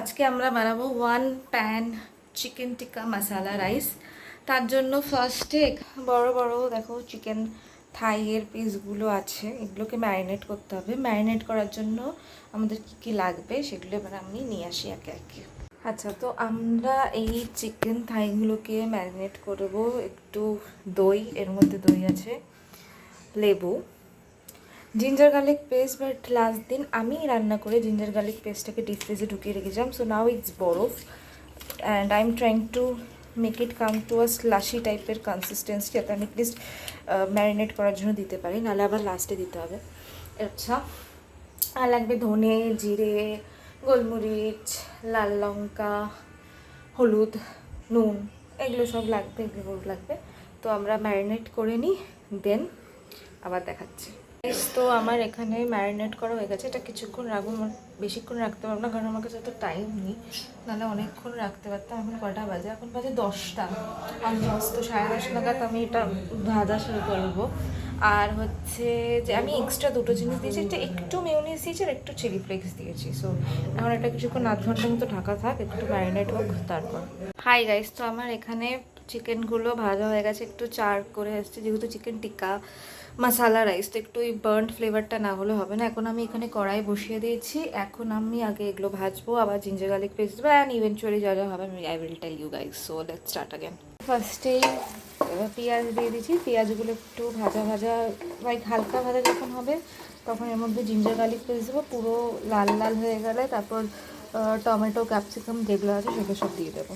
আজকে আমরা বানাবো 1 প্যান চিকেন টিক্কা মশালা রাইস। তার জন্য ফার্স্টে বড় বড় দেখো চিকেন থাইয়ের পিসগুলো আছে, এগুলোকে ম্যারিনেট করতে হবে। ম্যারিনেট করার জন্য আমাদের কি কি লাগবে সেগুলো এবার আমি নিয়ে আসি একে একে। আচ্ছা, তো আমরা এই চিকেন থাইগুলোকে ম্যারিনেট করব। একটু দই, এর মধ্যে দই আছে, লেবু, ginger garlic paste. But last দিন আমি রান্না করে জিঞ্জার গার্লিক পেস্টটাকে ডিপ ফ্রিজে ঢুকিয়ে রেখেছিলাম, সো নাও ইটস বরফ and I am trying to make it come to a slushy টাইপের কনসিস্টেন্সি, যাতে আমি অ্যাটলিস্ট ম্যারিনেট করার জন্য দিতে পারি, নাহলে আবার লাস্টে দিতে হবে। আচ্ছা, আর লাগবে ধনে, জিরে, গোলমরিচ, লাল লঙ্কা, হলুদ, নুন, এগুলো সব লাগবে, এগুলো লাগবে। তো আমরা ম্যারিনেট করে নিই, দেন আবার দেখাচ্ছি। তো আমার এখানে ম্যারিনেট করা হয়ে গেছে। এটা কিছুক্ষণ রাখবো, বেশিক্ষণ রাখতে পারবো না, কারণ আমার কাছে তো টাইম নেই, নাহলে অনেকক্ষণ রাখতে পারতাম। এখন কটা বাজে? এখন বাজে 10টা অলমোস্ট। তো 10:30 নাগাদ আমি এটা ভাজা শুরু করবো। আর হচ্ছে যে আমি এক্সট্রা দুটো জিনিস দিয়েছি, একটা একটু মেয়োনিজ দিয়েছি আর একটু চিলি ফ্লেক্স দিয়েছি। সো এখন এটা কিছুক্ষণ 8 ঘন্টার মতো ঢাকা থাক, একটু ম্যারিনেট হোক তারপর। হাই গাইস, তো আমার এখানে চিকেনগুলো ভাজা হয়ে গেছে, একটু চার করে এসছে, যেহেতু চিকেন টিক্কা মশালা রাইস, তো একটু ওই বার্ন্ট ফ্লেভারটা না হলে হবে না। এখন আমি এখানে কড়াই বসিয়ে দিয়েছি। এখন আমি আগে এগুলো ভাজবো, আবার জিঞ্জার গার্লিক পেস্ট দেবো, অ্যান্ড ইভেনচুয়ালি যা যা হবে I will tell you guys. So let's start again. ফার্স্টেই পেঁয়াজ দিয়ে দিচ্ছি। পেঁয়াজগুলো একটু ভাজা ভাজা, লাইক হালকা ভাজা যখন হবে তখন এর মধ্যে জিঞ্জার গার্লিক পেস্ট দেবো। পুরো লাল লাল হয়ে গেলে তারপর টমেটো, ক্যাপসিকাম যেগুলো আছে সেগুলো সব দিয়ে দেবো।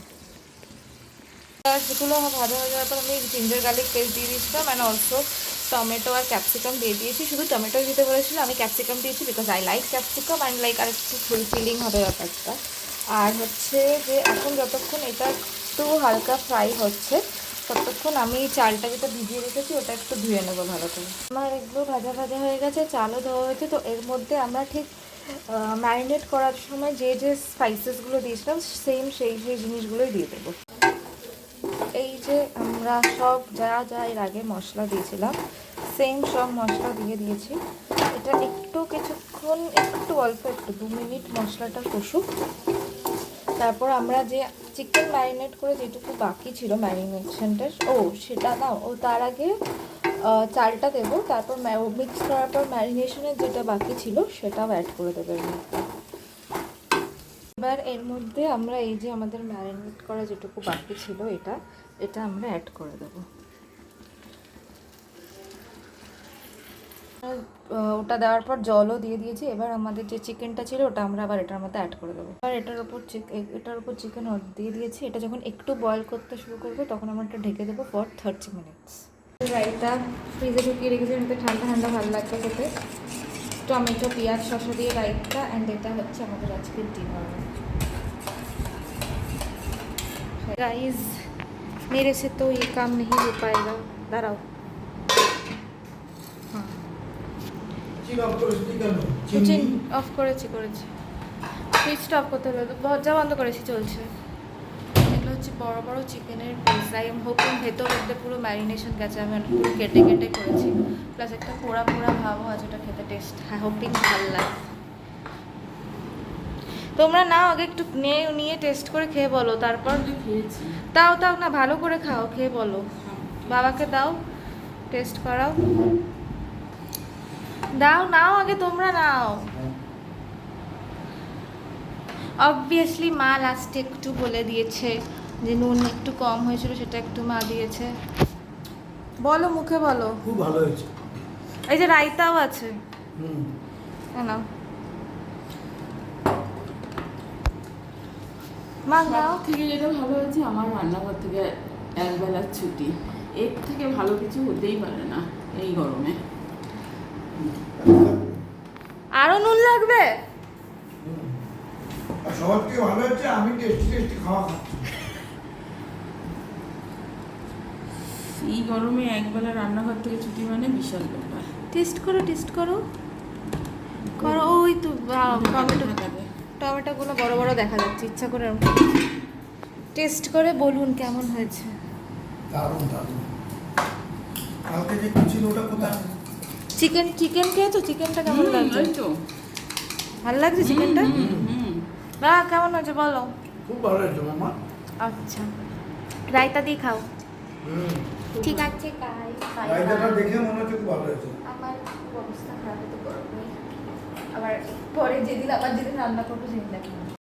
পেঁয়াজগুলো ভাজা হয়ে যাওয়ার পর আমি জিঞ্জার গার্লিক পেস্ট দিয়ে দিয়েছিলাম, অ্যান্ড অলসো টমেটো আর ক্যাপসিকাম দিয়ে দিয়েছি। শুধু টমেটো দিতে বলেছিল, আমি ক্যাপসিকাম দিয়েছি because I like capsicum and like আর একটু ফুলফিলিং হবে ব্যাপারটা। আর হচ্ছে যে এখন যতক্ষণ এটা একটু হালকা ফ্রাই হচ্ছে ততক্ষণ আমি চালটা যেটা ভিজিয়ে রেখেছি ওটা একটু ধুয়ে নেবো ভালো করে। আমার এগুলো ভাজা ভাজা হয়ে গেছে, চালও ধোয়া হয়েছে। তো এর মধ্যে আমরা ঠিক ম্যারিনেট করার সময় যে যে স্পাইসেসগুলো দিয়েছিলাম সেই জিনিসগুলোই দিয়ে দেবো। এই যে আমরা সব যা যা এর আগে মশলা দিয়েছিলাম সেম সব মশলা দিয়ে দিয়েছি। এটা একটু কিছুক্ষণ, একটু অল্প একটু 2 মিনিট মশলাটা কষুক। তারপর আমরা যে চিকেন ম্যারিনেট করে যেটুকু বাকি ছিল ম্যারিনেশনটা, সেটা না, তার আগে চালটা দেবো। তারপর মিক্স করার পর ম্যারিনেশনের যেটা বাকি ছিল সেটাও অ্যাড করে দেবো এর মধ্যে। এবার এর মধ্যে আমরা এই যে আমাদের ম্যারিনেট করা যেটুকু বাকি ছিল এটা আমরা অ্যাড করে দেবো। ওটা দেওয়ার পর জলও দিয়ে দিয়েছি। এবার আমাদের যে চিকেনটা ছিল ওটা আমরা আবার এটার মধ্যে অ্যাড করে দেবো। আর এটার উপর চিকেন দিয়ে দিয়েছি। এটা যখন একটু বয়েল করতে শুরু করবে তখন আমরা এটা ঢেকে দেবো ফর 30 মিনিটস। রাইতা ফ্রিজে ঢুকিয়ে রেখেছি, এমনিতে ঠান্ডা ঠান্ডা ভালো লাগবে খেতে। টমেটো, পেঁয়াজ, শসা দিয়ে রাইতা, অ্যান্ড এটা হচ্ছে আমাদের আজকের ডিনার। गाइस मेरे से तो ये काम नहीं हो पाएगा, दाঁড়াও। हाँ, কিচেন অফ করেছি সুইচটা অফ করতে হলো, দরজা বন্ধ করেছি, চলছে। এগুলো হচ্ছে বড় বড় চিকেনের পিস। আই এম হোপিং ভেতর মধ্যে পুরো ম্যারিনেশন গেছে, আমি পুরো কেটে কেটে করেছি, প্লাস একটা পোড়া পোড়া ভাবও আছে, ওটা খেতে টেস্ট, হ্যাঁ হোপিং ভালো লাগে। তোমরা নাও আগে একটু নিয়ে টেস্ট করে খেয়ে বলো, তারপর তাও না, ভালো করে খাও, খেয়ে বলো, বাবাকে দাও, টেস্ট করাও, নাও আগে তোমরা নাও। অবভিয়াসলি মা লাস্টে একটু বলে দিয়েছে যে নুন একটু কম হয়েছিল, সেটা একটু মা দিয়েছে। বলো, মুখে বলো। খুব ভালো হয়েছে। এই যে রায়তাও আছে, নাও মা নাও। থেকে যেটা ভালো হয়েছে, আমার রান্নাঘর থেকে একবেলার ছুটি, এর থেকে ভালো কিছু হতেই পারে না এই গরমে। আরো নুন লাগবে? সবার থেকে ভালো হচ্ছে আমি টেস্টি খাওয়া খাচ্ছি। এই গরমে একবেলা রান্নাঘর থেকে ছুটি মানে বিশাল ব্যাপার। টেস্ট করো। ওই তো টমেটোগুলো বড় বড় দেখা যাচ্ছে, ইচ্ছা করে টেস্ট করে বলুন কেমন হয়েছে। দারুণ। কালকে যে ছিল ওটা কোথায়? চিকেন খেয়েছো? চিকেনটা কেমন লাগছে? তো ভালো লাগছে চিকেনটা? বা কেমন হয়েছে বলো? খুব ভালো হয়েছে মামা। আচ্ছা, রায়তা দিয়ে খাও। হুম। ঠিক আছে গাই, রায়তাটা দেখে মনে হচ্ছে খুব ভালো হয়েছে। আমার খুব অবস্থা খারাপ হতে গরম নেই। আবার পরে যেদিন রান্না করবো সেদিন দেখো।